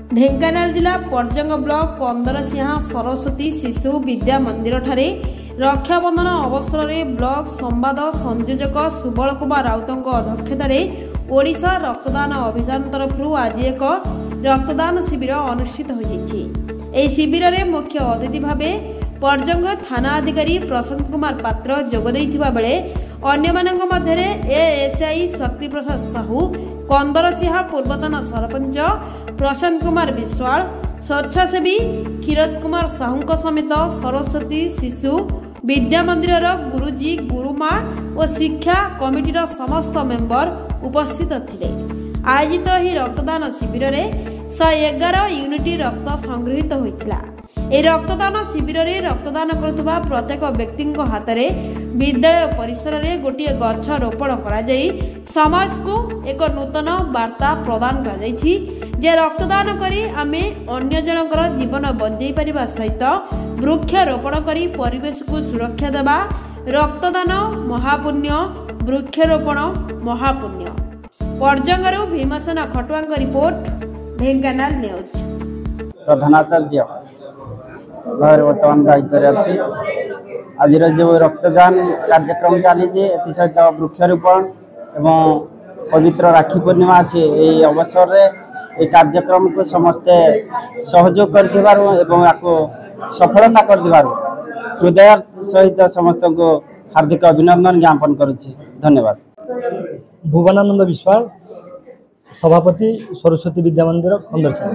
ढेंकानाल जिला पर्जंग ब्लॉक कंदरसिंहा सरस्वती शिशु विद्या मंदिर ठारे रक्षाबंधन अवसर में ब्लॉक संवाद संयोजक सुबल कुमार राउत अध्यक्षतार ओडिशा रक्तदान अभियान तरफ आज एक रक्तदान शिविर अनुष्ठित हो शिविर में मुख्य अतिथि भाव पर्जंग थाना अधिकारी प्रशांत कुमार पात्र जोगदेइथिबा बेले अन्यमानक मध्यरे एएसआई शक्ति प्रसाद साहू कंदरसिंहा पूर्वतन सरपंच प्रशांत कुमार विश्वाल स्वच्छासेवी क्षीरत कुमार साहू समेत सरस्वती शिशु विद्या मंदिर गुरुजी गुरुमा और शिक्षा कमिटीर समस्त मेंबर उपस्थित थिले। आयोजित ही रक्तदान शिविर में 111 यूनिट रक्त संग्रहित होता। ए रक्तदान शिविर में रक्तदान करुवा प्रत्येक व्यक्ति हाथ में विद्यालय परिसर में गोटे गछ रोपण कर समाज को एक नूतन वार्ता प्रदान कर रक्तदान करी आमे अन्य जनकर जीवन बंचाई पारिबा सहित वृक्षरोपण करी परिवेश को सुरक्षा देवा रक्तदान महापुण्य वृक्षरोपण महापुण्य। पर्जंगरू भीमसेन खटुआ रिपोर्ट ढेंकानाल न्यूज। प्रधानाचार्य बर्तमान दायित्व अच्छी आज जो रक्तदान कार्यक्रम चली सहित वृक्षरोपण एवं पवित्र राखी पूर्णिमा अच्छी ये अवसर ये कार्यक्रम को समस्ते सहयोग कर सफलता कर हृदय सहित समस्त को हार्दिक अभिनंदन ज्ञापन करुच्ची। धन्यवाद। भुवनानंद विश्वाल सभापति सरस्वती विद्या मंदिर कंदरसिंहा।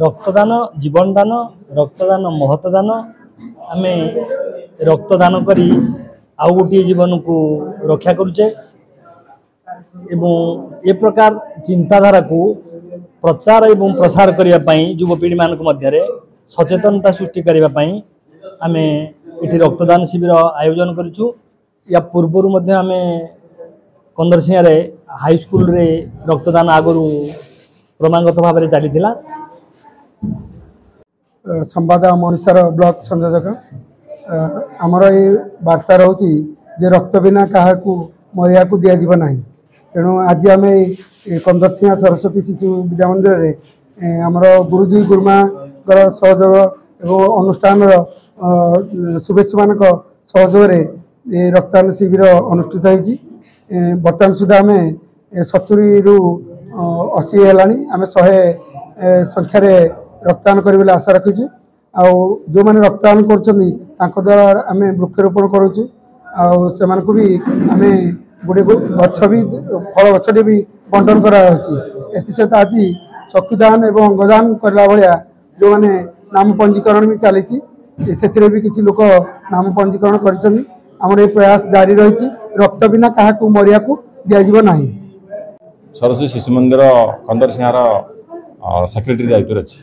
रक्तदान जीवन दान रक्तदान महत्दान आमे रक्तदान करी आउ गोटे जीवन को रक्षा करुचे एवं ए प्रकार चिंताधारा को प्रचार एवं प्रसार करने युवपीढ़ी मान मध्य सचेतनता सृष्टि करने आमे इठी रक्तदान शिविर आयोजन करूँ। या पूर्वर मध्य आमे कंदरसिंहा रे हाई स्कूल रे रक्तदान आगरू क्रमागत भाव में चली। संवाद मनीषार ब्लॉक संयोजक आमर ये वार्ता रोचे जे रक्त बिना क्या मरिया को दिज्व ना तेणु आज आम कंदरसिंहा सरस्वती शिशु विद्या मंदिर में आमर गुरुजी गुरुमा सहयोग एवं अनुष्ठान शुभेच्छु मान सहयोग ये रक्तदान शिविर अनुष्ठित होती। बर्तमान सुधा आम 70 ରୁ 80 है आम 100 संख्यार रक्तदान कर आशा रखीचु। जो मैंने रक्तदान कर आम वृक्षरोपण करूँ भी आम गोटे गछ भी फल गछटे भी बंटन कर आज चक्षुदान एवं अंगदान करला भाया जो मैंने नाम पंजीकरण भी चली से भी किसी लोक नाम पंजीकरण कर प्रयास जारी रही। रक्त बिना क्या मरिया को दिज्व ना। सरस्वती शिशु मंदिर कंदरसिंहार सेक्रेटरी दायित्व अच्छी।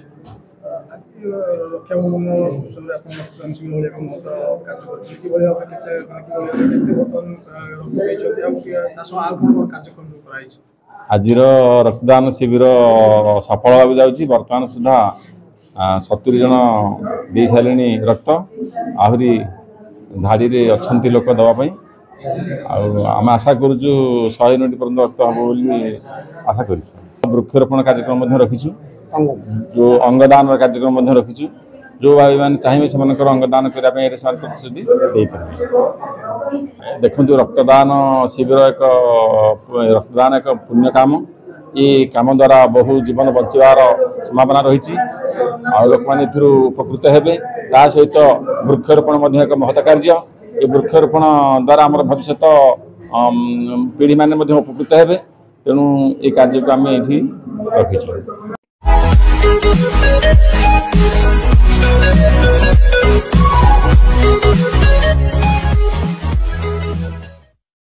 आज रक्तदान शिविर सफल भाव जाऊँगी। बर्तमान सुधा 70 जन दे सारे रक्त आहरी धाड़ी रे अच्छी लोक दवाई आम आशा करुचु 100 यूनिट पर्यंत रक्त हम बोली आशा कर। वृक्षरोपण कार्यक्रम रखीचु जो अंगदान कार्यक्रम रखीचु जो भाई मैंने चाहिए से अंगदान करने प्रतिश्रुति देखु। रक्तदान शिविर रक्तदान एक पुण्य काम ये काम द्वारा बहु जीवन बचार संभावना रही लोक मैंने उपकृत हेबे। ता सहित वृक्षरोपण एक महत् कार्य ये वृक्षरोपण द्वारा आम भविष्य पीढ़ी मैंने उपकृत हेबे। तेणु ये कार्य को आम ये रखीचु।